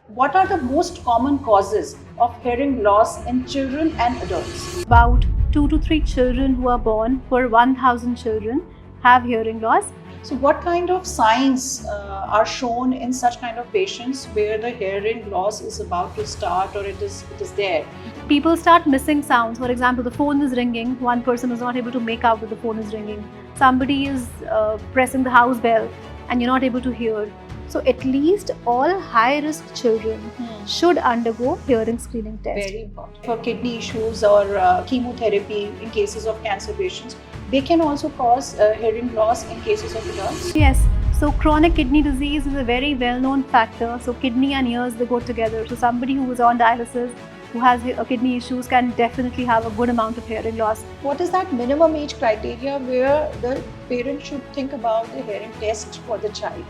What are the most common causes of hearing loss in children and adults? About 2 to 3 children who are born per 1000 children have hearing loss. So, what kind of signs are shown in such kind of patients where the hearing loss is about to start or it is there? People start missing sounds. For example, the phone is ringing, one person is not able to make out that the phone is ringing. Somebody is pressing the house bell and you're not able to hear. So at least all high-risk children should undergo hearing screening test. Very important. For kidney issues or chemotherapy in cases of cancer patients, they can also cause hearing loss in cases of adults. Yes. So chronic kidney disease is a very well-known factor. So kidney and ears, they go together. So somebody who is on dialysis, who has kidney issues, can definitely have a good amount of hearing loss. What is that minimum age criteria where the parent should think about the hearing test for the child?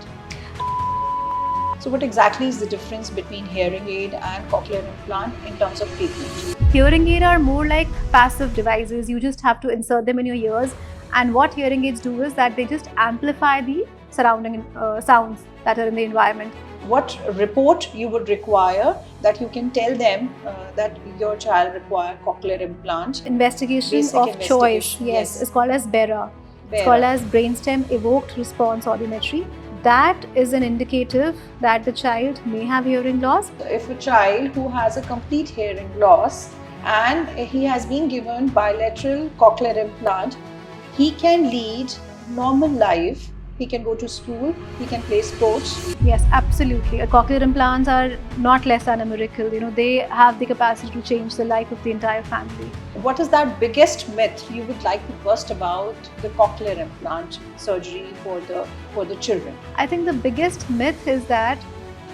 So what exactly is the difference between hearing aid and cochlear implant in terms of treatment? Hearing aid are more like passive devices. You just have to insert them in your ears, and what hearing aids do is that they just amplify the surrounding sounds that are in the environment. What report you would require that you can tell them that your child require cochlear implant? Investigation Basic of investigation, choice, yes. is called as BERA. It's BERA. called as brainstem evoked response audiometry. That is an indicative that the child may have hearing loss. If a child who has a complete hearing loss and he has been given bilateral cochlear implant, he can lead normal life. He can go to school, he can play sports. Yes, absolutely. Cochlear implants are not less than a miracle. They have the capacity to change the life of the entire family. What is that biggest myth you would like to burst about the cochlear implant surgery for the children? I think the biggest myth is that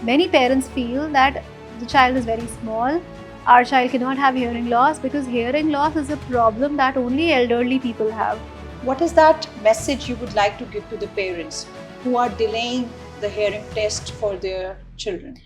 many parents feel that the child is very small. Our child cannot have hearing loss because hearing loss is a problem that only elderly people have. What is that message you would like to give to the parents who are delaying the hearing test for their children?